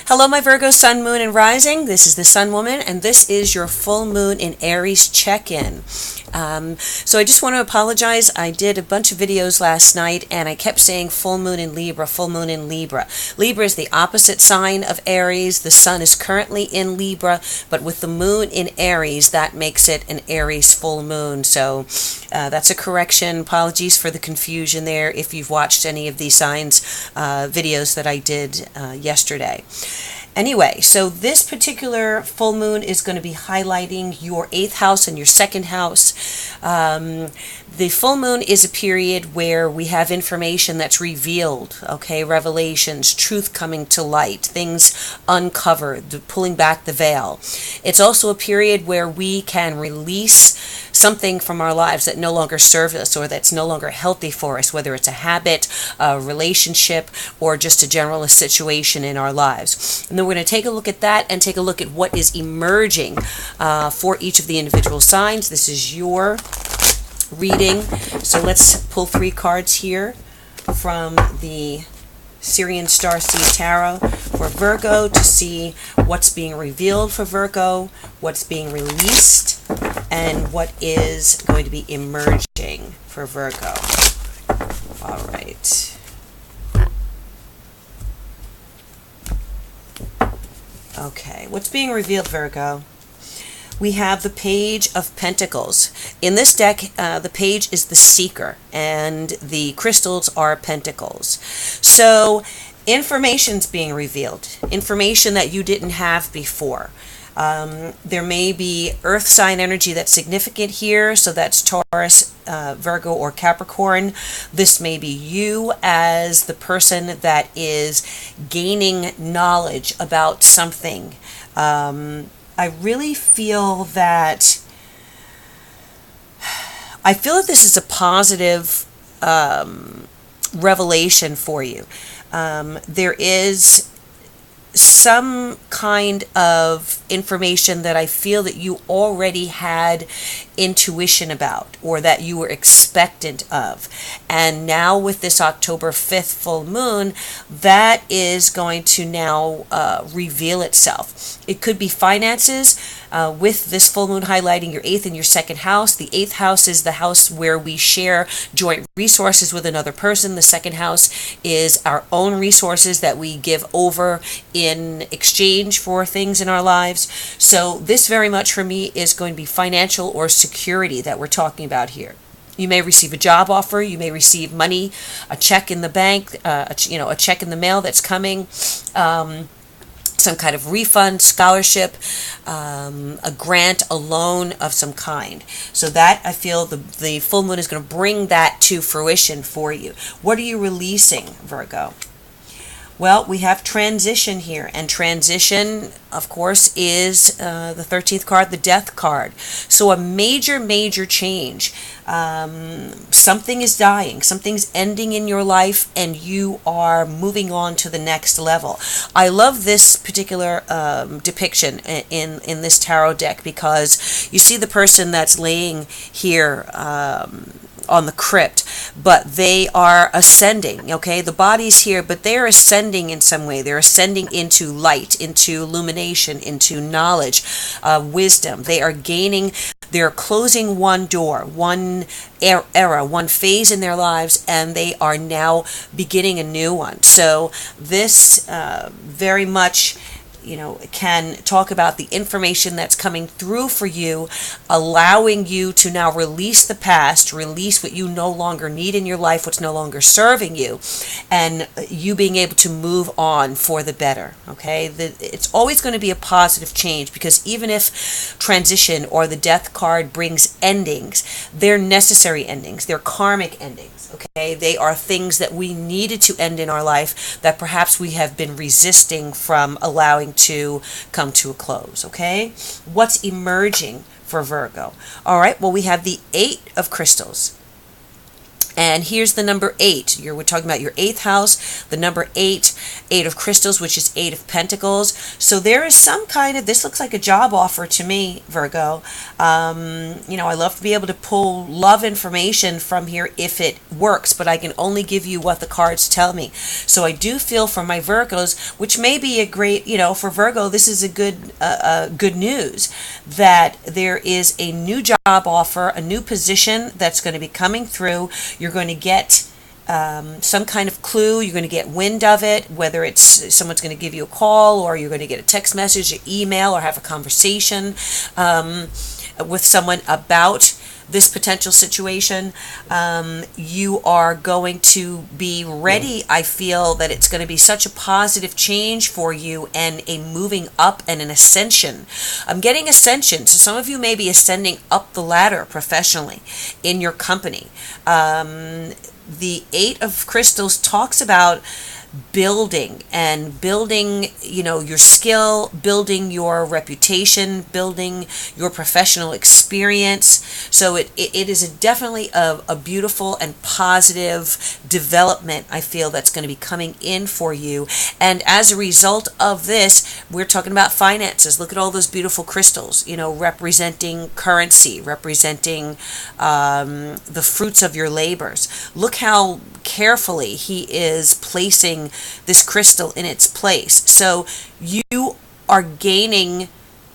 Hello, my Virgo, Sun, Moon, and Rising. This is the Sun Woman, and this is your full moon in Aries check-in. So I just want to apologize. I did a bunch of videos last night, and I kept saying full moon in Libra, full moon in Libra. Libra is the opposite sign of Aries. The sun is currently in Libra, but with the moon in Aries, that makes it an Aries full moon. So that's a correction. Apologies for the confusion there if you've watched any of these signs videos that I did yesterday. Anyway, so this particular full moon is going to be highlighting your 8th house and your 2nd house. The full moon is a period where we have information that's revealed, okay, revelations, truth coming to light, things uncovered, pulling back the veil. It's also a period where we can release something from our lives that no longer serves us or that's no longer healthy for us, whether it's a habit, a relationship, or just a general situation in our lives. And then we're going to take a look at that and take a look at what is emerging for each of the individual signs. This is your reading. So let's pull 3 cards here from the Syrian Starseed Tarot for Virgo to see what's being revealed for Virgo, what's being released, and what is going to be emerging for Virgo. All right. Okay, what's being revealed, Virgo? We have the Page of Pentacles. In this deck, the page is the Seeker, and the crystals are Pentacles. So, information's being revealed. Information that you didn't have before. There may be earth sign energy that's significant here, so that's Taurus, Virgo, or Capricorn. This may be you as the person that is gaining knowledge about something. I really feel that this is a positive revelation for you. There is some kind of information that I feel that you already had intuition about or that you were expectant of. And now with this October 5th full moon, that is going to now reveal itself. It could be finances with this full moon highlighting your 8th and your 2nd house. The 8th house is the house where we share joint resources with another person. The 2nd house is our own resources that we give over in exchange for things in our lives. So this very much for me is going to be financial or security that we're talking about here. You may receive a job offer, you may receive money, a check in the bank, a check in the mail that's coming, some kind of refund, scholarship, a grant, a loan of some kind. So that, I feel, the full moon is going to bring that to fruition for you. What are you releasing, Virgo? Well, we have transition here, and transition, of course, is the 13th card, the Death card. So a major, major change. Something is dying, something's ending in your life, and you are moving on to the next level. I love this particular depiction in this tarot deck because you see the person that's laying here on the crypt, but they are ascending, okay? The body's here, but they're ascending in some way. They're ascending into light, into illumination, into knowledge, wisdom. They are gaining, they're closing one door, one era, one phase in their lives, and they are now beginning a new one. So this very much can talk about the information that's coming through for you, allowing you to now release the past, release what you no longer need in your life, what's no longer serving you, and you being able to move on for the better, okay? It's always going to be a positive change because even if transition or the Death card brings endings, they're necessary endings, they're karmic endings, okay? They are things that we needed to end in our life that perhaps we have been resisting from allowing to come to a close, okay? What's emerging for Virgo? All right, well, we have the 8 of crystals. And here's the number 8. We're talking about your 8th house, the number 8, 8 of crystals, which is 8 of pentacles. So there is some kind of, this looks like a job offer to me, Virgo. I love to be able to pull love information from here if it works, but I can only give you what the cards tell me. So I do feel for my Virgos, which may be a great, for Virgo, this is a good news, that there is a new job offer, a new position that's going to be coming through. You're going to get some kind of clue. You're going to get wind of it, whether it's someone's going to give you a call, or you're going to get a text message, an email, or have a conversation with someone about this potential situation. You are going to be ready. I feel that it's going to be such a positive change for you, and a moving up and an ascension. I'm getting ascension. So some of you may be ascending up the ladder professionally in your company. The 8 of crystals talks about building your skill, building your reputation, building your professional experience. So it is definitely a beautiful and positive development, I feel, that's going to be coming in for you. And as a result of this, we're talking about finances. Look at all those beautiful crystals, representing currency, representing the fruits of your labors. Look how carefully he is placing this crystal in its place. So you are gaining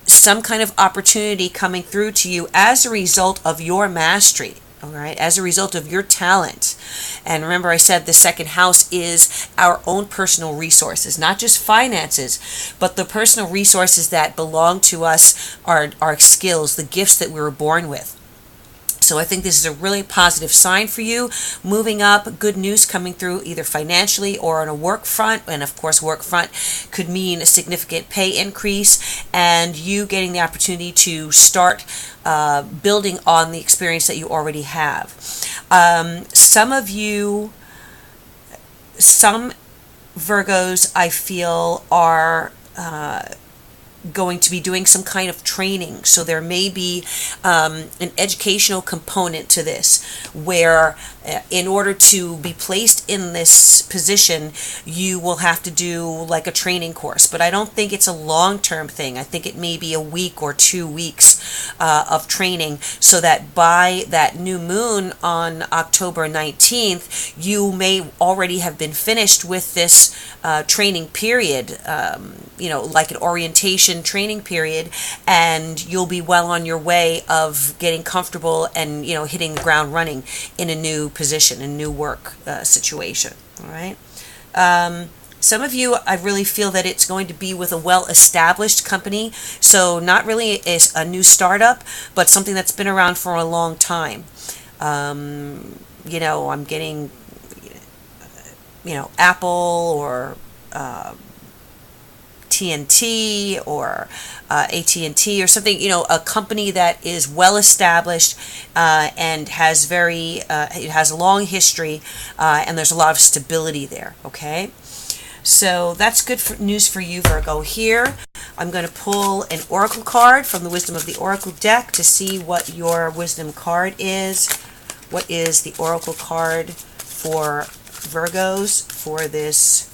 some kind of opportunity coming through to you as a result of your mastery, all right, as a result of your talent. And remember, I said the second house is our own personal resources, not just finances, but the personal resources that belong to us, our skills, the gifts that we were born with. So I think this is a really positive sign for you. Moving up, good news coming through either financially or on a work front. And of course, work front could mean a significant pay increase and you getting the opportunity to start building on the experience that you already have. Some Virgos, I feel, are going to be doing some kind of training. So there may be an educational component to this, where in order to be placed in this position, you will have to do like a training course. But I don't think it's a long-term thing. I think it may be a week or 2 weeks of training, so that by that new moon on October 19th, you may already have been finished with this training period, like an orientation training period, and you'll be well on your way of getting comfortable and hitting the ground running in a new position, a new work situation. All right. Some of you, I really feel that it's going to be with a well-established company, so not really a new startup, but something that's been around for a long time. I'm getting Apple or TNT or AT&T or something, a company that is well established and has it has a long history, and there's a lot of stability there. Okay, so that's good news for you, Virgo. Here I'm going to pull an oracle card from the Wisdom of the Oracle deck to see what your wisdom card is. What is the oracle card for Virgos for this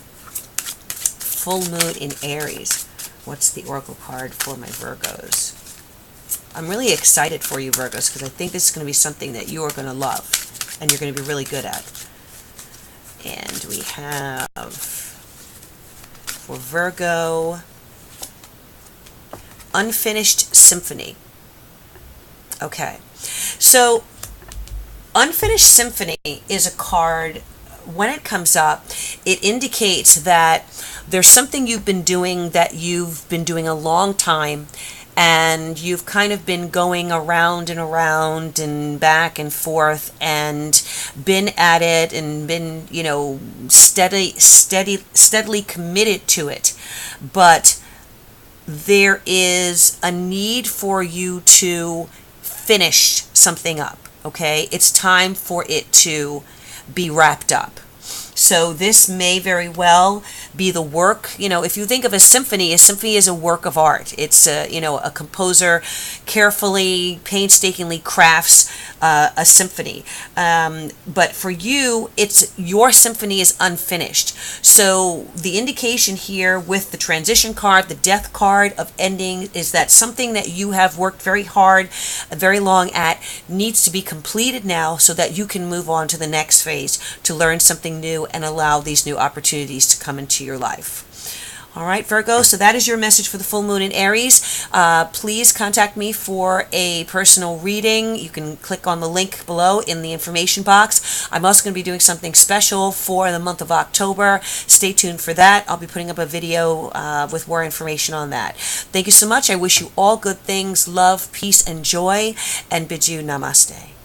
full moon in Aries? What's the oracle card for my Virgos? I'm really excited for you, Virgos, because I think this is going to be something that you are going to love and you're going to be really good at. And we have for Virgo, Unfinished Symphony. Okay, so Unfinished Symphony is a card. When it comes up, it indicates that there's something you've been doing a long time, and you've kind of been going around and back and forth and been at it and been, steadily committed to it. But there is a need for you to finish something up, okay? It's time for it to be wrapped up. So this may very well be the work. If you think of a symphony is a work of art. It's a composer carefully, painstakingly crafts a symphony. But for you, it's your symphony is unfinished. So the indication here with the transition card, the death card of ending, is that something that you have worked very hard, very long at, needs to be completed now so that you can move on to the next phase to learn something new and allow these new opportunities to come into your life. All right, Virgo, so that is your message for the full moon in Aries. Please contact me for a personal reading. You can click on the link below in the information box. I'm also going to be doing something special for the month of October. Stay tuned for that. I'll be putting up a video with more information on that. Thank you so much. I wish you all good things, love, peace, and joy, and bid you namaste.